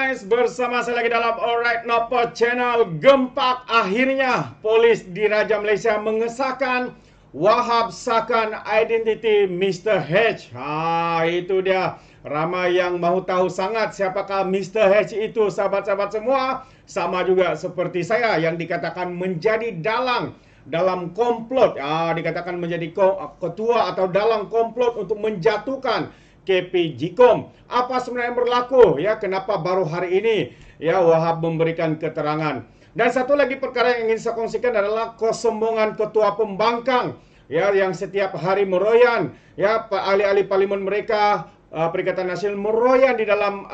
guys, bersama saya lagi dalam Alright Nopo Channel. Gempak akhirnya polis di Raja Malaysia mengesahkan Wahab Sakan identiti Mr. H. Itu dia. Ramai yang mahu tahu sangat siapakah Mr. H itu, sahabat-sahabat semua. Sama juga seperti saya yang dikatakan menjadi dalang dalam komplot. Dikatakan menjadi ketua atau dalang komplot untuk menjatuhkan KP Jikom. Apa sebenarnya yang berlaku? Ya, kenapa baru hari ini ya Wahab memberikan keterangan? Dan satu lagi perkara yang ingin saya kongsikan adalah kesombongan ketua pembangkang ya yang setiap hari meroyan ya ahli-ahli parlimen mereka Perikatan Nasional meroyan di dalam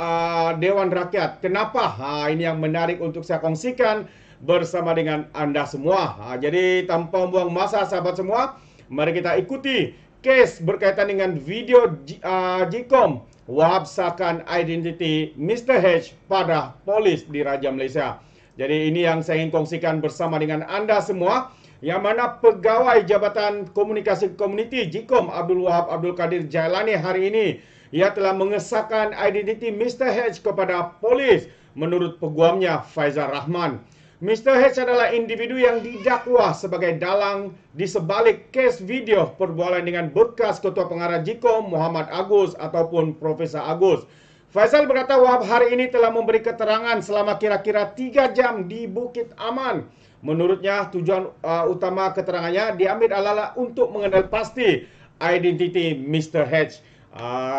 Dewan Rakyat. Kenapa? Ini yang menarik untuk saya kongsikan bersama dengan Anda semua. Jadi tanpa membuang masa sahabat semua, mari kita ikuti kes berkaitan dengan video Jikom Wahab Sakan identiti Mr. H pada polis di Raja Malaysia. Jadi ini yang saya ingin kongsikan bersama dengan Anda semua, yang mana pegawai Jabatan Komunikasi Komuniti Jikom Abdul Wahab Abdul Kadir Jailani hari ini ia telah mengesahkan identiti Mr. H kepada polis menurut peguamnya Faizal Rahman. Mr. H adalah individu yang didakwa sebagai dalang di sebalik kes video perbualan dengan bekas Ketua Pengarah Jikom Muhammad Agus ataupun Profesor Agus. Faizal berkata Wahab hari ini telah memberi keterangan selama kira-kira 3 jam di Bukit Aman. Menurutnya tujuan utama keterangannya diambil adalah untuk mengenal pasti identiti Mr. H.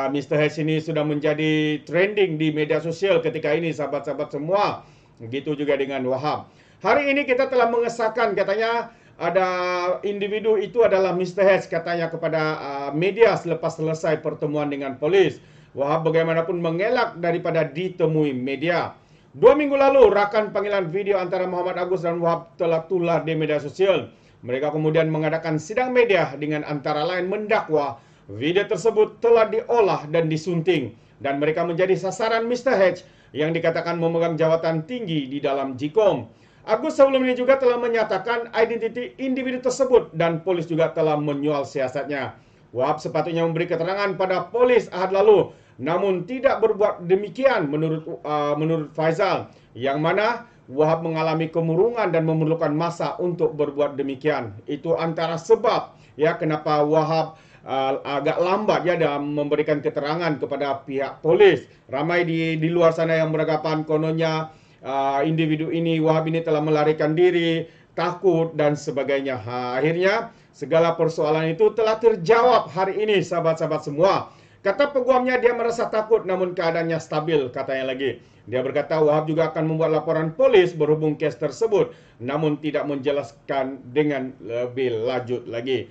Mr. H ini sudah menjadi trending di media sosial ketika ini, sahabat-sahabat semua. Begitu juga dengan Wahab. Hari ini kita telah mengesahkan, katanya ada individu itu adalah Mr. H, katanya kepada media selepas selesai pertemuan dengan polis. Wahab bagaimanapun mengelak daripada ditemui media. 2 minggu lalu, rakan panggilan video antara Muhammad Agus dan Wahab telah tular di media sosial. Mereka kemudian mengadakan sidang media dengan antara lain mendakwa video tersebut telah diolah dan disunting. Dan mereka menjadi sasaran Mr. H yang dikatakan memegang jawatan tinggi di dalam Jikom. Agus sebelum ini juga telah menyatakan identiti individu tersebut dan polis juga telah menyual siasatnya. Wahab sepatutnya memberi keterangan pada polis Ahad lalu, namun tidak berbuat demikian menurut Faizal, yang mana Wahab mengalami kemurungan dan memerlukan masa untuk berbuat demikian. Itu antara sebab ya kenapa Wahab agak lambat ya dalam memberikan keterangan kepada pihak polis. Ramai di luar sana yang beranggapan kononnya individu ini, Wahab ini telah melarikan diri, takut dan sebagainya. Akhirnya segala persoalan itu telah terjawab hari ini, sahabat-sahabat semua. Kata peguamnya dia merasa takut namun keadaannya stabil, katanya lagi. Dia berkata Wahab juga akan membuat laporan polis berhubung kes tersebut, namun tidak menjelaskan dengan lebih lanjut lagi.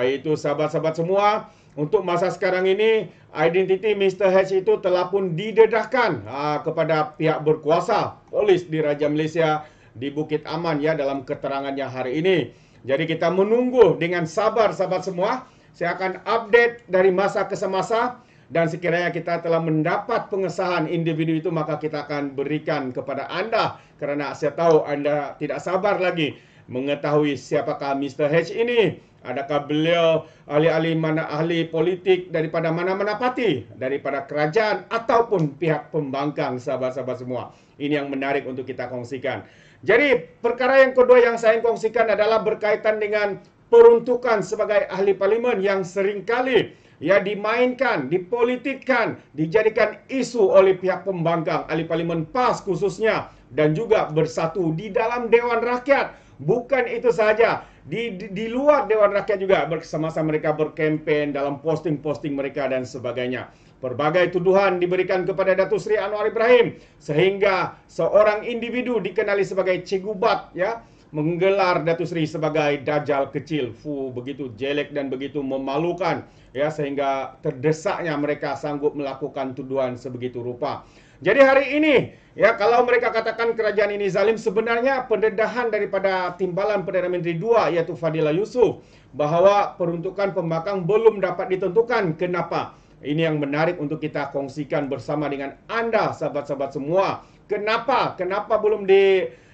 Itu sahabat-sahabat semua. Untuk masa sekarang ini, identiti Mr. H itu telah pun didedahkan kepada pihak berkuasa, polis di Raja Malaysia di Bukit Aman ya dalam keterangannya hari ini. Jadi kita menunggu dengan sabar sahabat semua. Saya akan update dari masa ke semasa, dan sekiranya kita telah mendapat pengesahan individu itu, maka kita akan berikan kepada Anda, kerana saya tahu Anda tidak sabar lagi mengetahui siapakah Mr. H ini. Adakah beliau ahli politik daripada mana-mana parti, daripada kerajaan ataupun pihak pembangkang, sahabat-sahabat semua. Ini yang menarik untuk kita kongsikan. Jadi perkara yang kedua yang saya kongsikan adalah berkaitan dengan peruntukan sebagai ahli parlimen yang seringkali ya dimainkan, dipolitikkan, dijadikan isu oleh pihak pembangkang, ahli parlimen PAS khususnya, dan juga bersatu di dalam Dewan Rakyat. Bukan itu saja, di luar Dewan Rakyat juga bersama-sama mereka berkempen dalam posting-posting mereka dan sebagainya. Berbagai tuduhan diberikan kepada Datuk Seri Anwar Ibrahim sehingga seorang individu dikenali sebagai Cikgu Bat ya menggelar Datuk Seri sebagai dajal kecil. Begitu jelek dan begitu memalukan ya sehingga terdesaknya mereka sanggup melakukan tuduhan sebegitu rupa. Jadi hari ini ya kalau mereka katakan kerajaan ini zalim, sebenarnya pendedahan daripada Timbalan Perdana Menteri 2 iaitu Fadilah Yusof bahawa peruntukan pembangkang belum dapat ditentukan. Kenapa? Ini yang menarik untuk kita kongsikan bersama dengan Anda sahabat-sahabat semua. Kenapa belum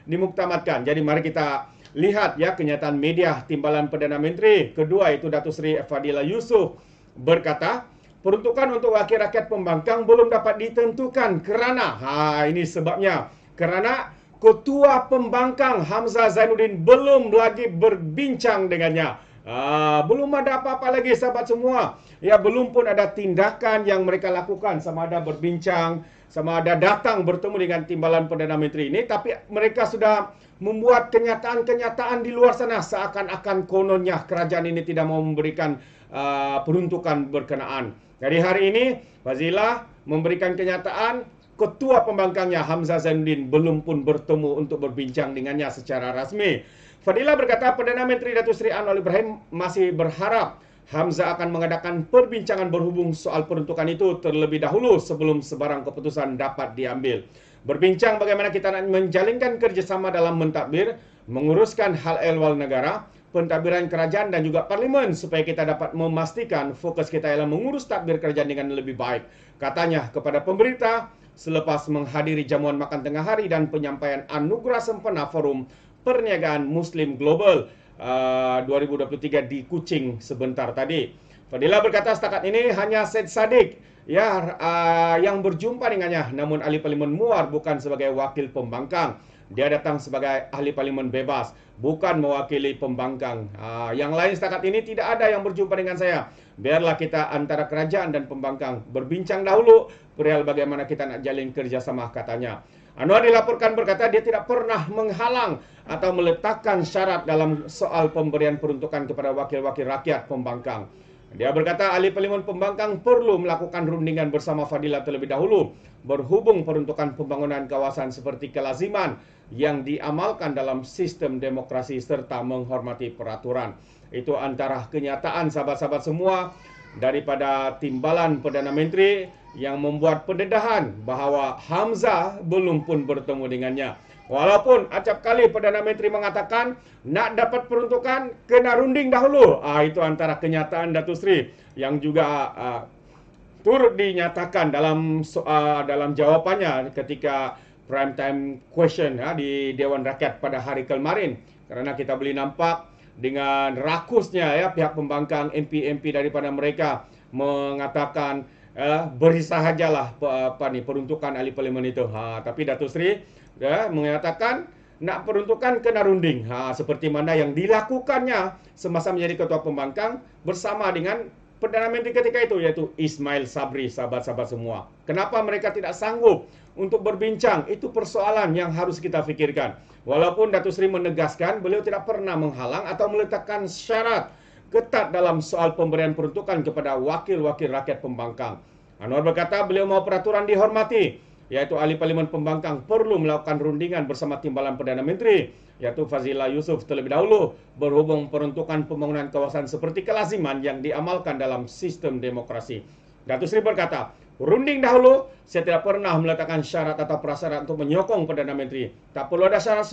dimuktamadkan? Jadi mari kita lihat ya kenyataan media Timbalan Perdana Menteri kedua itu Datuk Seri Fadilah Yusof berkata peruntukan untuk wakil rakyat pembangkang belum dapat ditentukan kerana ini sebabnya kerana Ketua Pembangkang Hamzah Zainuddin belum lagi berbincang dengannya. Belum ada apa-apa lagi sahabat semua. Ya, belum pun ada tindakan yang mereka lakukan, sama ada berbincang, sama ada datang bertemu dengan timbalan Perdana Menteri ini, tapi mereka sudah membuat kenyataan-kenyataan di luar sana seakan-akan kononnya kerajaan ini tidak mau memberikan peruntukan berkenaan. Jadi hari ini Fadilah memberikan kenyataan Ketua Pembangkangnya Hamzah Zainuddin belum pun bertemu untuk berbincang dengannya secara rasmi. Fadilah berkata Perdana Menteri Datuk Seri Anwar Ibrahim masih berharap Hamzah akan mengadakan perbincangan berhubung soal peruntukan itu terlebih dahulu sebelum sebarang keputusan dapat diambil. Berbincang bagaimana kita nak menjalinkan kerjasama dalam mentadbir, menguruskan hal ehwal negara, pentadbiran kerajaan dan juga parlimen supaya kita dapat memastikan fokus kita ialah mengurus tadbir kerajaan dengan lebih baik. Katanya kepada pemberita selepas menghadiri jamuan makan tengah hari dan penyampaian anugerah sempena Forum Perniagaan Muslim Global 2023 di Kuching sebentar tadi. Fadilah berkata setakat ini hanya Syed Saddiq yang berjumpa dengannya, namun ahli parlimen Muar bukan sebagai wakil pembangkang. Dia datang sebagai ahli parlimen bebas, bukan mewakili pembangkang. Yang lain setakat ini tidak ada yang berjumpa dengan saya. Biarlah kita antara kerajaan dan pembangkang berbincang dahulu perihal bagaimana kita nak jalin kerjasama, katanya. Anwar dilaporkan berkata dia tidak pernah menghalang atau meletakkan syarat dalam soal pemberian peruntukan kepada wakil-wakil rakyat pembangkang. Dia berkata ahli parlimen pembangkang perlu melakukan rundingan bersama Fadilah terlebih dahulu berhubung peruntukan pembangunan kawasan seperti kelaziman yang diamalkan dalam sistem demokrasi serta menghormati peraturan. Itu antara kenyataan sahabat-sahabat semua daripada timbalan Perdana Menteri yang membuat pendedahan bahawa Hamzah belum pun bertemu dengannya. Walaupun acap kali Perdana Menteri mengatakan nak dapat peruntukan kena runding dahulu. Itu antara kenyataan Datuk Seri yang juga turut dinyatakan dalam jawapannya ketika prime time question di Dewan Rakyat pada hari kemarin. Kerana kita boleh nampak dengan rakusnya pihak pembangkang MP-MP daripada mereka mengatakan beri sahajalah peruntukan ahli parlimen itu. Tapi Datuk Seri mengatakan nak peruntukan kena runding. Seperti mana yang dilakukannya semasa menjadi ketua pembangkang bersama dengan Perdana Menteri ketika itu, yaitu Ismail Sabri, sahabat-sahabat semua. Kenapa mereka tidak sanggup untuk berbincang? Itu persoalan yang harus kita fikirkan. Walaupun Datuk Seri menegaskan beliau tidak pernah menghalang atau meletakkan syarat ketat dalam soal pemberian peruntukan kepada wakil-wakil rakyat pembangkang. Anwar berkata beliau mahu peraturan dihormati, yaitu ahli parlimen pembangkang perlu melakukan rundingan bersama timbalan Perdana Menteri, yaitu Fazila Yusof terlebih dahulu berhubung peruntukan pembangunan kawasan seperti kelaziman yang diamalkan dalam sistem demokrasi. Datuk Seri berkata, runding dahulu, saya tidak pernah meletakkan syarat atau prasyarat untuk menyokong Perdana Menteri. Tak perlu ada syarat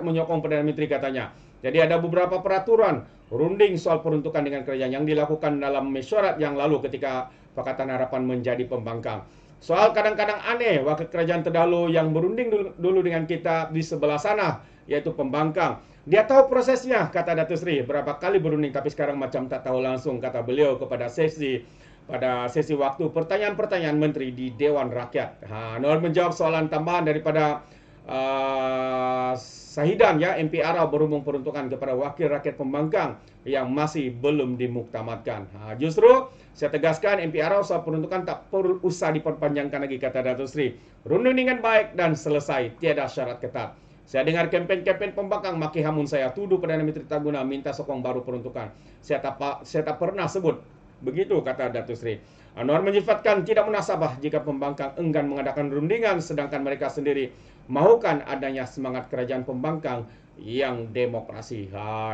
menyokong Perdana Menteri, katanya. Jadi ada beberapa peraturan runding soal peruntukan dengan kerajaan yang dilakukan dalam mesyuarat yang lalu ketika Pakatan Harapan menjadi pembangkang. Soal kadang-kadang aneh wakil kerajaan terdahulu yang berunding dulu dengan kita di sebelah sana, yaitu pembangkang. Dia tahu prosesnya, kata Datuk Seri. Berapa kali berunding tapi sekarang macam tak tahu langsung, kata beliau pada sesi waktu pertanyaan-pertanyaan menteri di Dewan Rakyat. Anwar menjawab soalan tambahan daripada Sahidan MP Arau berhubung peruntukan kepada wakil rakyat pembangkang yang masih belum dimuktamadkan. Justru saya tegaskan MP Arau soal peruntukan tak perlu usah diperpanjangkan lagi, kata Datuk Seri. Runding dengan baik dan selesai, tiada syarat ketat. Saya dengar kempen-kempen pembangkang maki hamun saya, tuduh Perdana Menteri tak guna, minta sokong baru peruntukan. Saya tak pernah sebut begitu, kata Datuk Seri. Anwar menyifatkan tidak munasabah jika pembangkang enggan mengadakan rundingan sedangkan mereka sendiri mahukan adanya semangat kerajaan pembangkang yang demokrasi.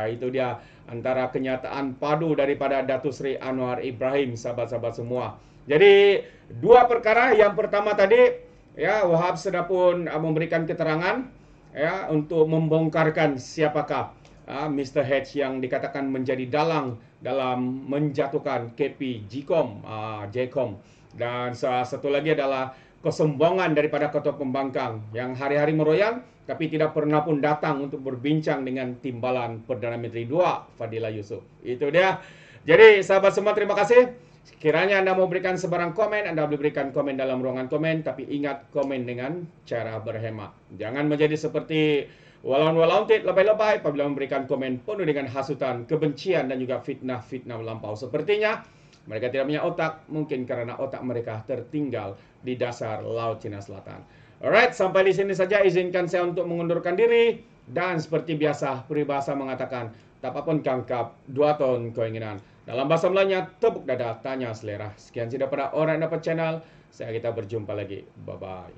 Itu dia antara kenyataan padu daripada Datuk Seri Anwar Ibrahim, sahabat-sahabat semua. Jadi dua perkara. Yang pertama tadi, Wahab sudah pun memberikan keterangan untuk membongkarkan siapakah Mr. H yang dikatakan menjadi dalang dalam menjatuhkan KP Jkom. Dan satu lagi adalah kesombongan daripada ketua pembangkang yang hari-hari meroyan tapi tidak pernah pun datang untuk berbincang dengan timbalan Perdana Menteri II, Fadilah Yusof. Itu dia. Jadi sahabat semua, terima kasih. Sekiranya Anda mau berikan sebarang komen, Anda boleh berikan komen dalam ruangan komen, tapi ingat komen dengan cara berhemat. Jangan menjadi seperti walaun-walaun lebay-lebay apabila memberikan komen penuh dengan hasutan, kebencian dan juga fitnah-fitnah melampau. Sepertinya mereka tidak punya otak, mungkin karena otak mereka tertinggal di dasar Laut Cina Selatan. Alright, sampai di sini saja izinkan saya untuk mengundurkan diri. Dan seperti biasa, peribahasa mengatakan, tak apapun kangkap, 2 ton keinginan. Dalam bahasa Melayunya, tepuk dada, tanya selera. Sekian saja pada Orang Dapat Channel. Saya kita berjumpa lagi. Bye-bye.